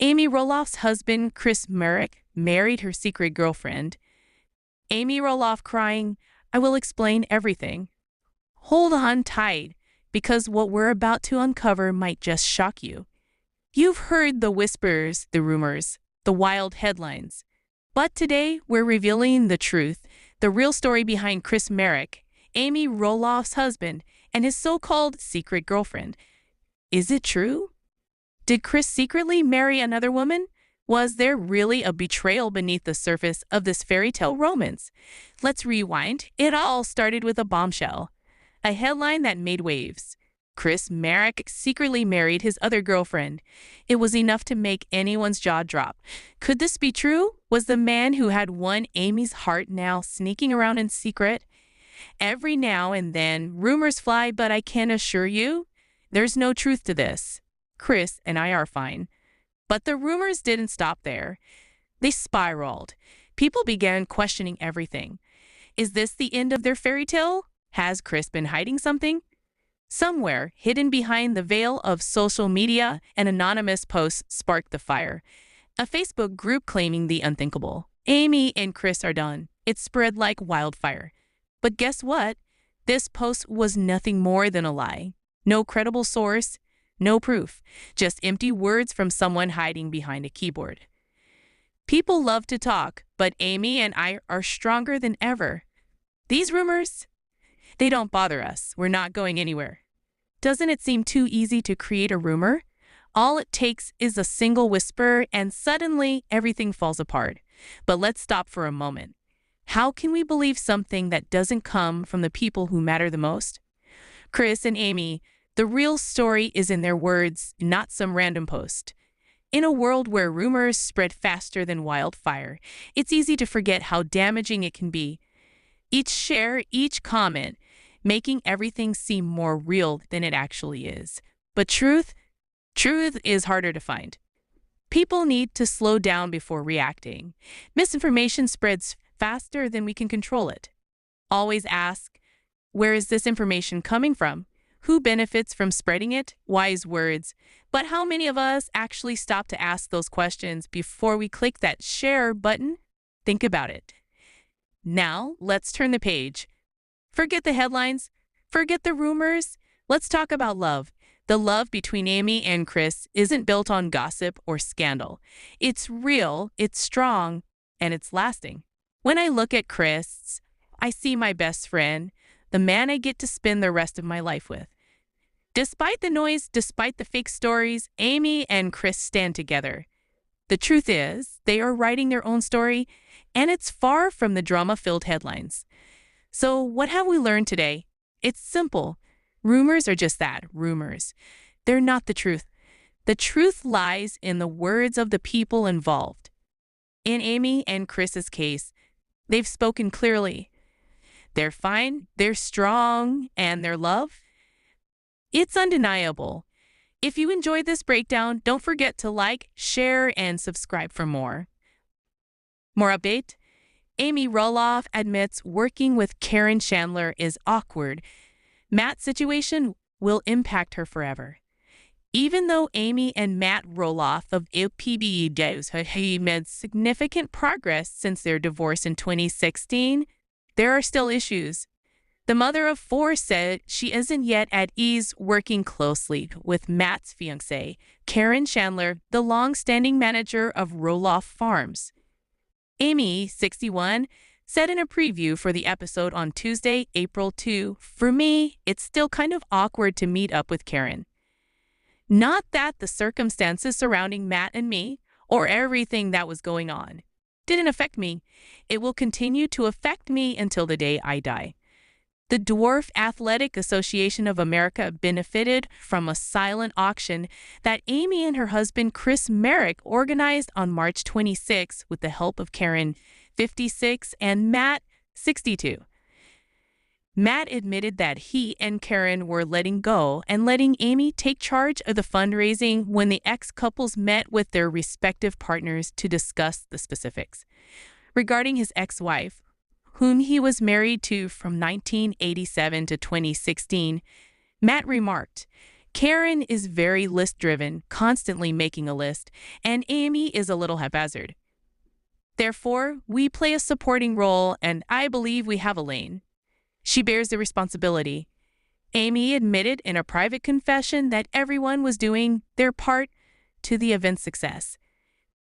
Amy Roloff's husband, Chris Merrick, married her secret girlfriend. Amy Roloff crying, "I will explain everything." Hold on tight, because what we're about to uncover might just shock you. You've heard the whispers, the rumors, the wild headlines. But today, we're revealing the truth, the real story behind Chris Merrick, Amy Roloff's husband, and his so-called secret girlfriend. Is it true? Did Chris secretly marry another woman? Was there really a betrayal beneath the surface of this fairy tale romance? Let's rewind. It all started with a bombshell, a headline that made waves. Chris Merrick secretly married his other girlfriend. It was enough to make anyone's jaw drop. Could this be true? Was the man who had won Amy's heart now sneaking around in secret? Every now and then, rumors fly, but I can assure you, there's no truth to this. Chris and I are fine. But the rumors didn't stop there. They spiraled. People began questioning everything. Is this the end of their fairy tale? Has Chris been hiding something? Somewhere, hidden behind the veil of social media, an anonymous post sparked the fire. A Facebook group claiming the unthinkable. Amy and Chris are done. It spread like wildfire. But guess what? This post was nothing more than a lie. No credible source, no proof, just empty words from someone hiding behind a keyboard. People love to talk, but Amy and I are stronger than ever. These rumors, they don't bother us. We're not going anywhere. Doesn't it seem too easy to create a rumor? All it takes is a single whisper and suddenly everything falls apart. But let's stop for a moment. How can we believe something that doesn't come from the people who matter the most? Chris and Amy, the real story is in their words, not some random post. In a world where rumors spread faster than wildfire, it's easy to forget how damaging it can be. Each share, each comment, making everything seem more real than it actually is. But truth is harder to find. People need to slow down before reacting. Misinformation spreads faster than we can control it. Always ask, where is this information coming from? Who benefits from spreading it? Wise words. But how many of us actually stop to ask those questions before we click that share button? Think about it. Now, let's turn the page. Forget the headlines. Forget the rumors. Let's talk about love. The love between Amy and Chris isn't built on gossip or scandal. It's real, it's strong, and it's lasting. When I look at Chris, I see my best friend, the man I get to spend the rest of my life with. Despite the noise, despite the fake stories, Amy and Chris stand together. The truth is, they are writing their own story, and it's far from the drama-filled headlines. So what have we learned today? It's simple. Rumors are just that, rumors. They're not the truth. The truth lies in the words of the people involved. In Amy and Chris's case, they've spoken clearly. They're fine, they're strong, and their love, it's undeniable. If you enjoyed this breakdown, don't forget to like, share, and subscribe for more. More update? Amy Roloff admits working with Karen Chandler is awkward. Matt's situation will impact her forever. Even though Amy and Matt Roloff of LPB have made significant progress since their divorce in 2016, there are still issues. The mother of four said she isn't yet at ease working closely with Matt's fiancée, Karen Chandler, the long-standing manager of Roloff Farms. Amy, 61, said in a preview for the episode on Tuesday, April 2, "For me, it's still kind of awkward to meet up with Karen. Not that the circumstances surrounding Matt and me, or everything that was going on, didn't affect me. It will continue to affect me until the day I die." The Dwarf Athletic Association of America benefited from a silent auction that Amy and her husband Chris Merrick organized on March 26 with the help of Karen, 56, and Matt, 62. Matt admitted that he and Karen were letting go and letting Amy take charge of the fundraising when the ex-couples met with their respective partners to discuss the specifics. Regarding his ex-wife, whom he was married to from 1987 to 2016, Matt remarked, Karen is very list-driven, constantly making a list, and Amy is a little haphazard. Therefore, we play a supporting role, and I believe we have a lane. She bears the responsibility. Amy admitted in a private confession that everyone was doing their part to the event's success.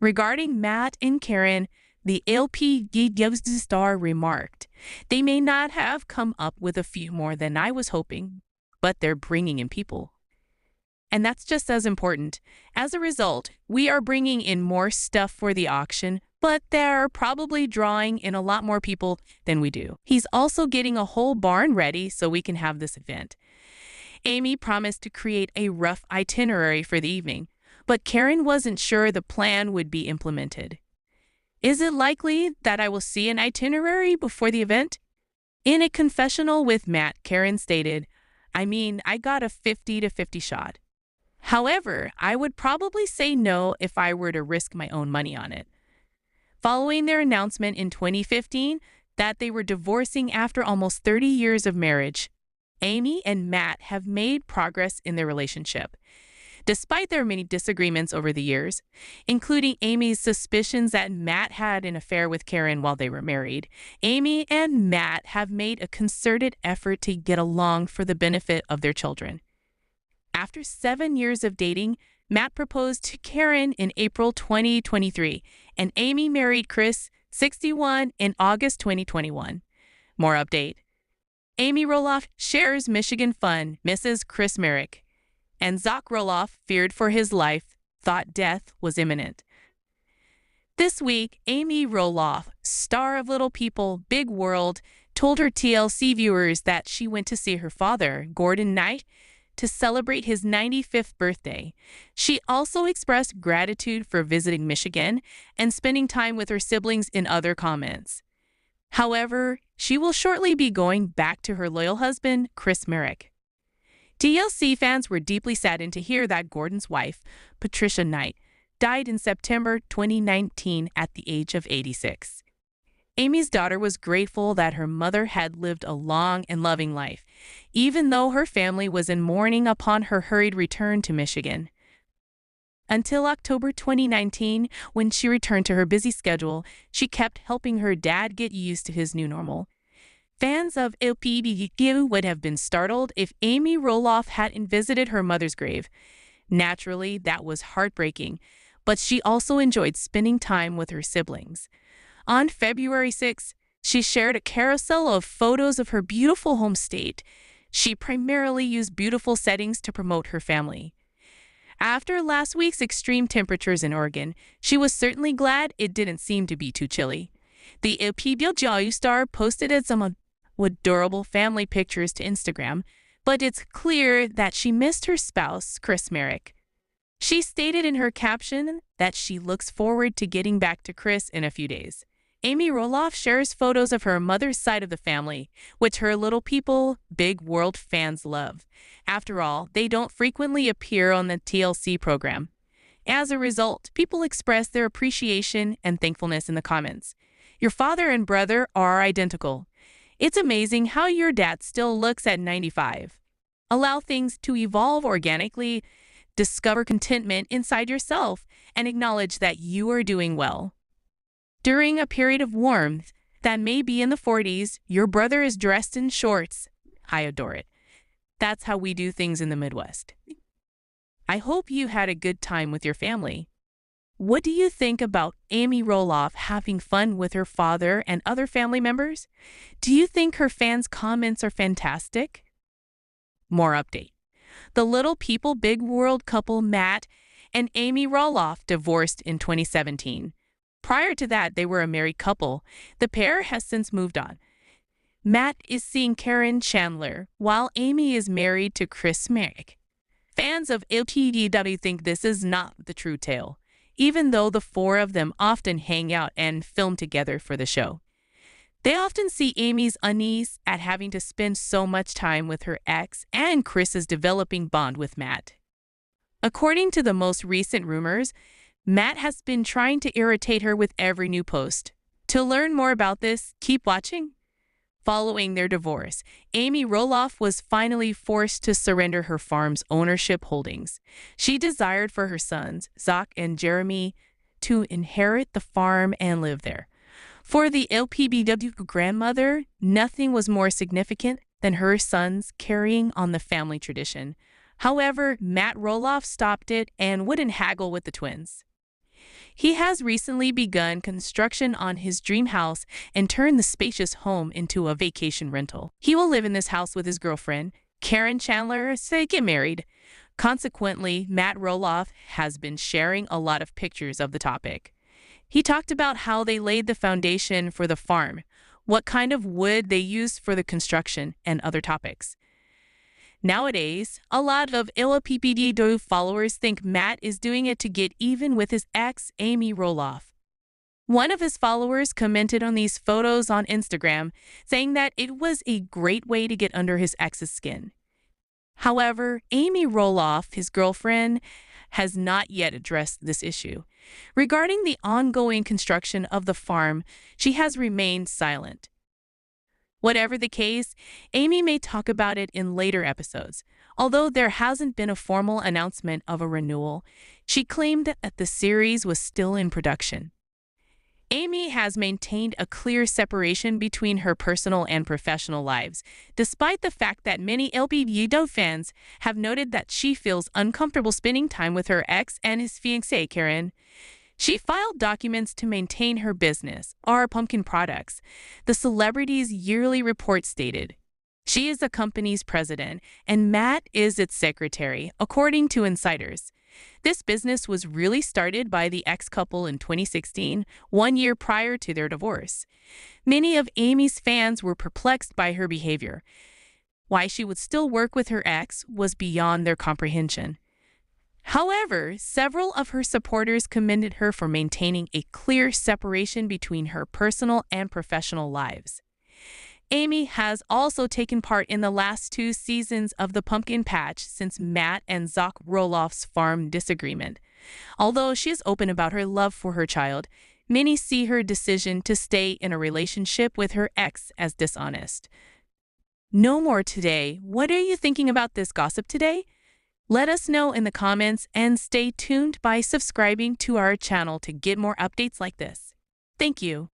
Regarding Matt and Karen, the LPG star remarked, "They may not have come up with a few more than I was hoping, but they're bringing in people. And that's just as important. As a result, we are bringing in more stuff for the auction, but they're probably drawing in a lot more people than we do. He's also getting a whole barn ready so we can have this event." Amy promised to create a rough itinerary for the evening, but Karen wasn't sure the plan would be implemented. "Is it likely that I will see an itinerary before the event?" In a confessional with Matt, Karen stated, I got a 50-50 shot. However, I would probably say no if I were to risk my own money on it." Following their announcement in 2015 that they were divorcing after almost 30 years of marriage, Amy and Matt have made progress in their relationship. Despite their many disagreements over the years, including Amy's suspicions that Matt had an affair with Karen while they were married, Amy and Matt have made a concerted effort to get along for the benefit of their children. After 7 years of dating, Matt proposed to Karen in April 2023, and Amy married Chris, 61, in August 2021. More update. Amy Roloff shares Michigan fun, misses Chris Merrick. And Zach Roloff, feared for his life, thought death was imminent. This week, Amy Roloff, star of Little People, Big World, told her TLC viewers that she went to see her father, Gordon Knight, to celebrate his 95th birthday. She also expressed gratitude for visiting Michigan and spending time with her siblings in other comments. However, she will shortly be going back to her loyal husband, Chris Merrick. TLC fans were deeply saddened to hear that Gordon's wife, Patricia Knight, died in September 2019 at the age of 86. Amy's daughter was grateful that her mother had lived a long and loving life, even though her family was in mourning upon her hurried return to Michigan. Until October 2019, when she returned to her busy schedule, she kept helping her dad get used to his new normal. Fans of LPBQ would have been startled if Amy Roloff hadn't visited her mother's grave. Naturally, that was heartbreaking, but she also enjoyed spending time with her siblings. On February 6, she shared a carousel of photos of her beautiful home state. She primarily used beautiful settings to promote her family. After last week's extreme temperatures in Oregon, she was certainly glad it didn't seem to be too chilly. The LPBQ star posted some adorable family pictures to Instagram, but it's clear that she missed her spouse, Chris Merrick. She stated in her caption that she looks forward to getting back to Chris in a few days. Amy Roloff shares photos of her mother's side of the family, which her Little People, Big World fans love. After all, they don't frequently appear on the TLC program. As a result, people express their appreciation and thankfulness in the comments. "Your father and brother are identical. It's amazing how your dad still looks at 95. Allow things to evolve organically, discover contentment inside yourself, and acknowledge that you are doing well." During a period of warmth that may be in the 40s, your brother is dressed in shorts. I adore it. That's how we do things in the Midwest. I hope you had a good time with your family. What do you think about Amy Roloff having fun with her father and other family members? Do you think her fans' comments are fantastic? More update. The Little People Big World couple Matt and Amy Roloff divorced in 2017. Prior to that, they were a married couple. The pair has since moved on. Matt is seeing Karen Chandler, while Amy is married to Chris Merrick. Fans of LTDW think this is not the true tale, even though the four of them often hang out and film together for the show. They often see Amy's unease at having to spend so much time with her ex and Chris's developing bond with Matt. According to the most recent rumors, Matt has been trying to irritate her with every new post. To learn more about this, keep watching. Following their divorce, Amy Roloff was finally forced to surrender her farm's ownership holdings. She desired for her sons, Zach and Jeremy, to inherit the farm and live there. For the LPBW grandmother, nothing was more significant than her sons carrying on the family tradition. However, Matt Roloff stopped it and wouldn't haggle with the twins. He has recently begun construction on his dream house and turned the spacious home into a vacation rental. He will live in this house with his girlfriend, Karen Chandler, as they get married. Consequently, Matt Roloff has been sharing a lot of pictures of the topic. He talked about how they laid the foundation for the farm, what kind of wood they used for the construction, and other topics. Nowadays, a lot of LPPD followers think Matt is doing it to get even with his ex, Amy Roloff. One of his followers commented on these photos on Instagram, saying that it was a great way to get under his ex's skin. However, Amy Roloff, his girlfriend, has not yet addressed this issue. Regarding the ongoing construction of the farm, she has remained silent. Whatever the case, Amy may talk about it in later episodes. Although there hasn't been a formal announcement of a renewal, she claimed that the series was still in production. Amy has maintained a clear separation between her personal and professional lives, despite the fact that many LPBW fans have noted that she feels uncomfortable spending time with her ex and his fiancée, Karen. She filed documents to maintain her business, Our Pumpkin Products. The celebrity's yearly report stated. She is the company's president, and Matt is its secretary, according to insiders. This business was really started by the ex-couple in 2016, 1 year prior to their divorce. Many of Amy's fans were perplexed by her behavior. Why she would still work with her ex was beyond their comprehension. However, several of her supporters commended her for maintaining a clear separation between her personal and professional lives. Amy has also taken part in the last 2 seasons of The Pumpkin Patch since Matt and Zach Roloff's farm disagreement. Although she is open about her love for her child, many see her decision to stay in a relationship with her ex as dishonest. No more today. What are you thinking about this gossip today? Let us know in the comments and stay tuned by subscribing to our channel to get more updates like this. Thank you.